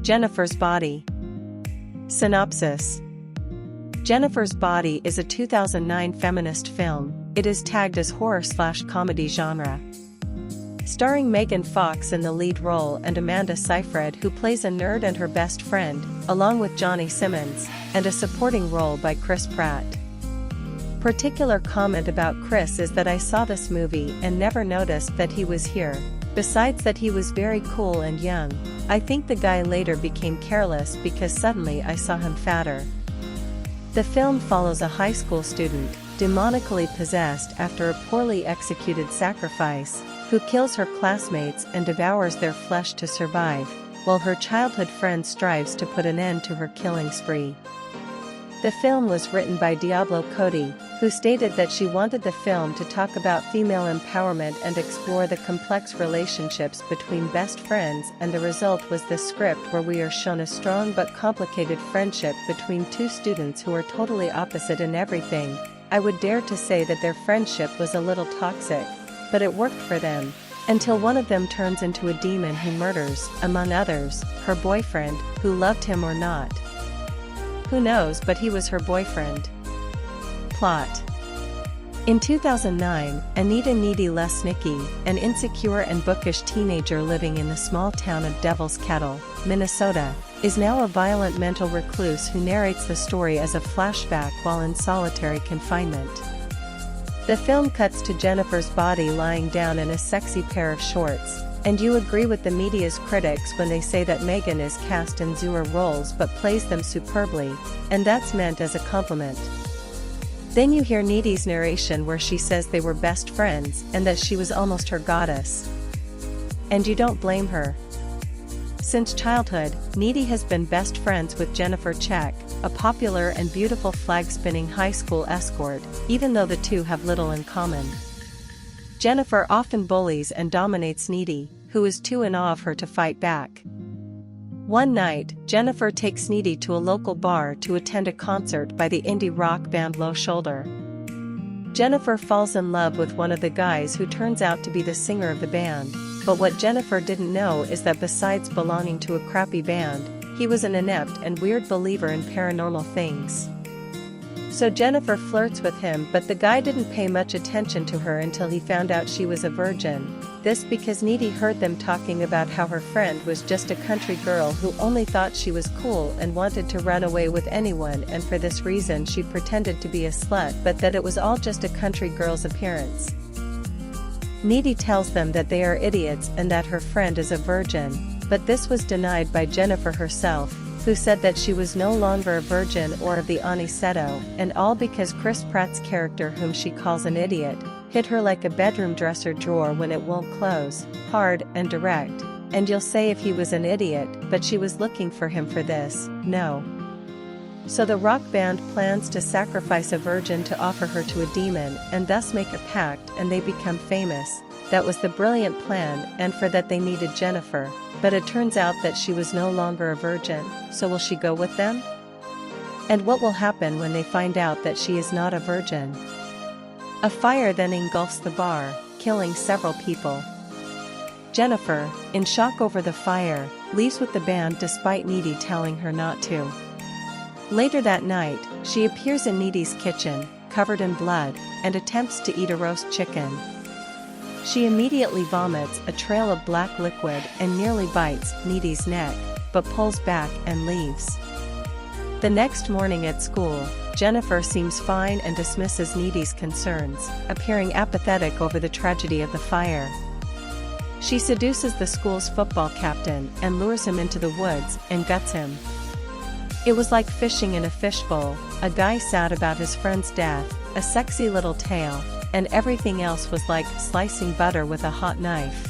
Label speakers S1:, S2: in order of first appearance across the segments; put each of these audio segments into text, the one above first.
S1: Jennifer's Body. Synopsis. Jennifer's Body is a 2009 feminist film. It is tagged as horror/comedy genre. Starring Megan Fox in the lead role and Amanda Seyfried, who plays a nerd and her best friend, along with Johnny Simmons, and a supporting role by Chris Pratt. Particular comment about Chris is that I saw this movie and never noticed that he was here. Besides that, he was very cool and young. I think the guy later became careless because suddenly I saw him fatter. The film follows a high school student, demonically possessed after a poorly executed sacrifice, who kills her classmates and devours their flesh to survive, while her childhood friend strives to put an end to her killing spree. The film was written by Diablo Cody, who stated that she wanted the film to talk about female empowerment and explore the complex relationships between best friends, and the result was this script where we are shown a strong but complicated friendship between two students who are totally opposite in everything. I would dare to say that their friendship was a little toxic, but it worked for them, until one of them turns into a demon who murders, among others, her boyfriend, who loved him or not. Who knows, but he was her boyfriend. Plot. In 2009, Anita Needy Lesnicki, an insecure and bookish teenager living in the small town of Devil's Kettle, Minnesota, is now a violent mental recluse who narrates the story as a flashback while in solitary confinement. The film cuts to Jennifer's body lying down in a sexy pair of shorts, and you agree with the media's critics when they say that Megan is cast in zero roles but plays them superbly, and that's meant as a compliment. Then you hear Needy's narration where she says they were best friends and that she was almost her goddess. And you don't blame her. Since childhood, Needy has been best friends with Jennifer Check, a popular and beautiful flag-spinning high school escort, even though the two have little in common. Jennifer often bullies and dominates Needy, who is too in awe of her to fight back. One night, Jennifer takes Needy to a local bar to attend a concert by the indie rock band Low Shoulder. Jennifer falls in love with one of the guys who turns out to be the singer of the band, but what Jennifer didn't know is that besides belonging to a crappy band, he was an inept and weird believer in paranormal things. So Jennifer flirts with him, but the guy didn't pay much attention to her until he found out she was a virgin. This because Needy heard them talking about how her friend was just a country girl who only thought she was cool and wanted to run away with anyone, and for this reason she pretended to be a slut, but that it was all just a country girl's appearance. Needy tells them that they are idiots and that her friend is a virgin, but this was denied by Jennifer herself, who said that she was no longer a virgin or of the aniceto, and all because Chris Pratt's character, whom she calls an idiot, hit her like a bedroom dresser drawer when it won't close, hard and direct. And you'll say if he was an idiot, but she was looking for him for this, no. So the rock band plans to sacrifice a virgin to offer her to a demon and thus make a pact, and they become famous. That was the brilliant plan, and for that they needed Jennifer, but it turns out that she was no longer a virgin, so will she go with them? And what will happen when they find out that she is not a virgin? A fire then engulfs the bar, killing several people. Jennifer, in shock over the fire, leaves with the band despite Needy telling her not to. Later that night, she appears in Needy's kitchen, covered in blood, and attempts to eat a roast chicken. She immediately vomits a trail of black liquid and nearly bites Needy's neck, but pulls back and leaves. The next morning at school, Jennifer seems fine and dismisses Needy's concerns, appearing apathetic over the tragedy of the fire. She seduces the school's football captain and lures him into the woods and guts him. It was like fishing in a fishbowl, a guy sad about his friend's death, a sexy little tale, and everything else was like slicing butter with a hot knife.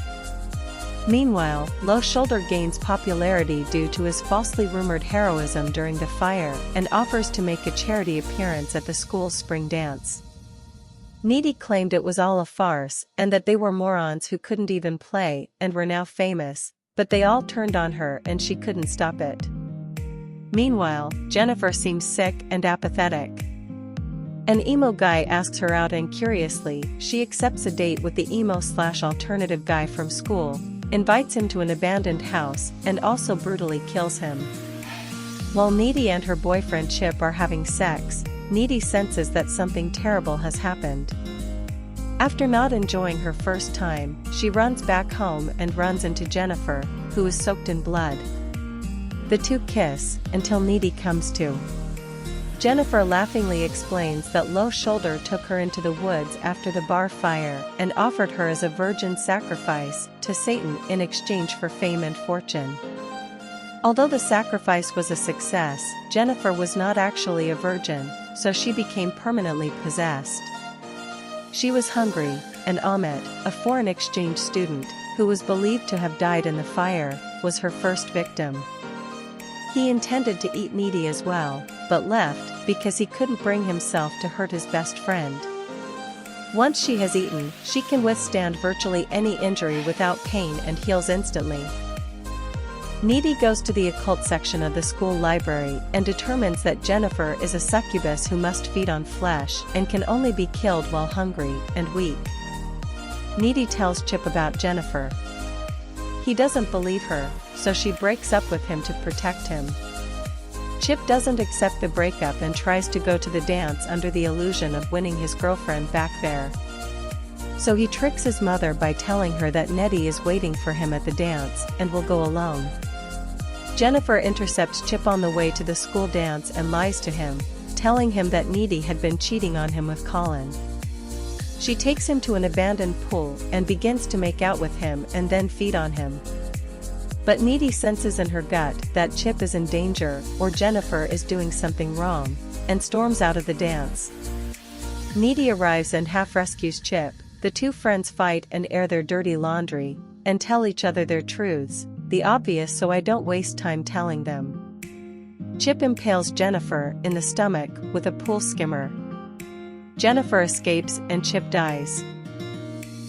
S1: Meanwhile, Low Shoulder gains popularity due to his falsely rumored heroism during the fire and offers to make a charity appearance at the school's spring dance. Needy claimed it was all a farce and that they were morons who couldn't even play and were now famous, but they all turned on her and she couldn't stop it. Meanwhile, Jennifer seems sick and apathetic. An emo guy asks her out and curiously, she accepts a date with the emo/alternative guy from school, invites him to an abandoned house, and also brutally kills him. While Needy and her boyfriend Chip are having sex, Needy senses that something terrible has happened. After not enjoying her first time, she runs back home and runs into Jennifer, who is soaked in blood. The two kiss, until Needy comes to. Jennifer laughingly explains that Low Shoulder took her into the woods after the bar fire and offered her as a virgin sacrifice to Satan in exchange for fame and fortune. Although the sacrifice was a success, Jennifer was not actually a virgin, so she became permanently possessed. She was hungry, and Ahmet, a foreign exchange student, who was believed to have died in the fire, was her first victim. He intended to eat Needy as well, but left because he couldn't bring himself to hurt his best friend. Once she has eaten, she can withstand virtually any injury without pain and heals instantly. Needy goes to the occult section of the school library and determines that Jennifer is a succubus who must feed on flesh and can only be killed while hungry and weak. Needy tells Chip about Jennifer. He doesn't believe her, so she breaks up with him to protect him. Chip doesn't accept the breakup and tries to go to the dance under the illusion of winning his girlfriend back there. So he tricks his mother by telling her that Nettie is waiting for him at the dance and will go alone. Jennifer intercepts Chip on the way to the school dance and lies to him, telling him that Needy had been cheating on him with Colin. She takes him to an abandoned pool and begins to make out with him and then feed on him. But Needy senses in her gut that Chip is in danger or Jennifer is doing something wrong, and storms out of the dance. Needy arrives and half rescues Chip. The two friends fight and air their dirty laundry, and tell each other their truths, the obvious, so I don't waste time telling them. Chip impales Jennifer in the stomach with a pool skimmer. Jennifer escapes and Chip dies.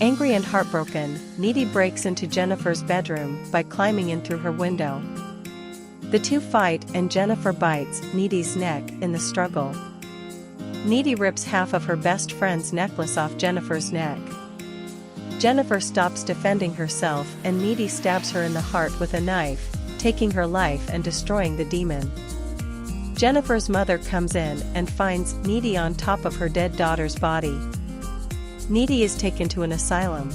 S1: Angry and heartbroken, Needy breaks into Jennifer's bedroom by climbing in through her window. The two fight and Jennifer bites Needy's neck in the struggle. Needy rips half of her best friend's necklace off Jennifer's neck. Jennifer stops defending herself and Needy stabs her in the heart with a knife, taking her life and destroying the demon. Jennifer's mother comes in and finds Needy on top of her dead daughter's body. Needy is taken to an asylum.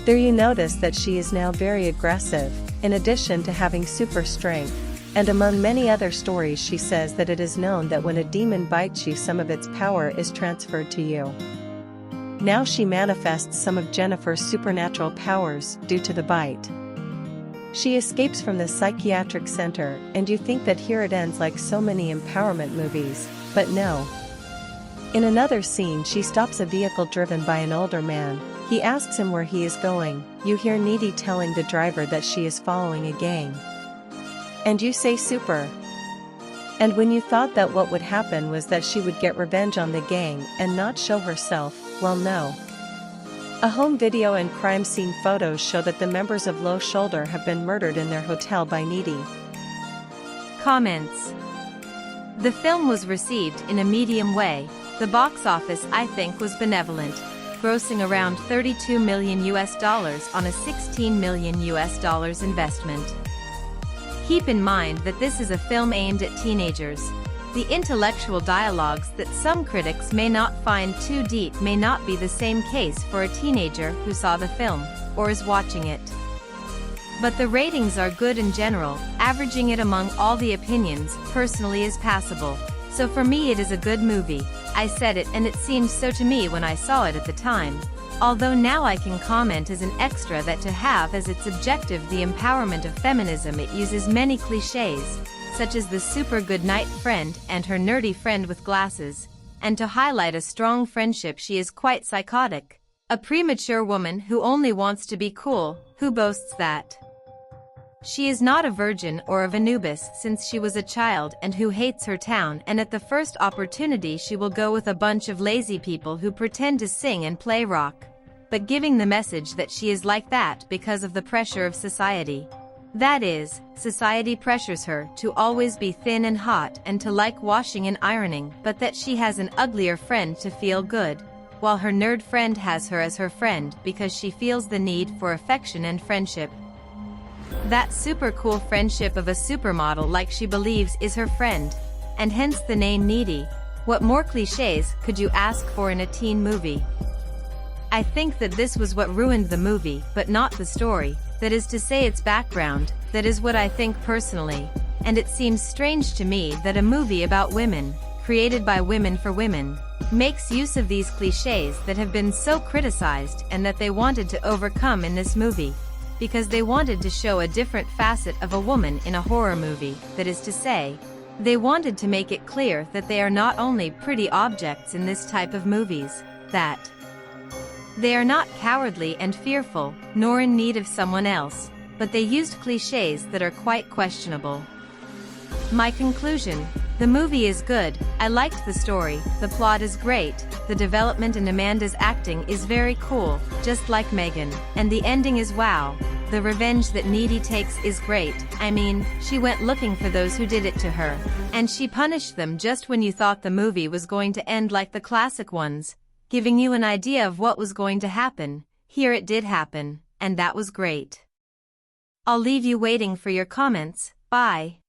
S1: There you notice that she is now very aggressive, in addition to having super strength, and among many other stories she says that it is known that when a demon bites you, some of its power is transferred to you. Now she manifests some of Jennifer's supernatural powers due to the bite. She escapes from the psychiatric center, and you think that here it ends like so many empowerment movies, but no. In another scene, she stops a vehicle driven by an older man. He asks him where he is going. You hear Needy telling the driver that she is following a gang. And you say super. And when you thought that what would happen was that she would get revenge on the gang and not show herself, well, no. A home video and crime scene photos show that the members of Low Shoulder have been murdered in their hotel by Needy.
S2: Comments. The film was received in a medium way. The box office, I think, was benevolent, grossing around $32 million on a $16 million investment. Keep in mind that this is a film aimed at teenagers. The intellectual dialogues that some critics may not find too deep may not be the same case for a teenager who saw the film, or is watching it. But the ratings are good in general, averaging it among all the opinions, personally is passable. So for me it is a good movie. I said it and it seemed so to me when I saw it at the time. Although now I can comment as an extra that to have as its objective the empowerment of feminism, it uses many cliches, such as the super good night friend and her nerdy friend with glasses, and to highlight a strong friendship she is quite psychotic. A premature woman who only wants to be cool, who boasts that she is not a virgin or of Anubis since she was a child and who hates her town, and at the first opportunity she will go with a bunch of lazy people who pretend to sing and play rock, but giving the message that she is like that because of the pressure of society. That is, society pressures her to always be thin and hot and to like washing and ironing, but that she has an uglier friend to feel good. while her nerd friend has her as her friend because she feels the need for affection and friendship. That super cool friendship of a supermodel like she believes is her friend, and hence the name Needy. What more cliches could you ask for in a teen movie? I think that this was what ruined the movie, but not the story, that is to say its background. That is what I think personally, and it seems strange to me that a movie about women, created by women for women, makes use of these cliches that have been so criticized and that they wanted to overcome in this movie, because they wanted to show a different facet of a woman in a horror movie. That is to say, they wanted to make it clear that they are not only pretty objects in this type of movies, that they are not cowardly and fearful, nor in need of someone else, but they used cliches that are quite questionable. My conclusion: the movie is good, I liked the story, the plot is great, the development and Amanda's acting is very cool, just like Megan, and the ending is wow. The revenge that Needy takes is great. I mean, she went looking for those who did it to her, and she punished them just when you thought the movie was going to end like the classic ones, giving you an idea of what was going to happen. Here it did happen, and that was great. I'll leave you waiting for your comments. Bye.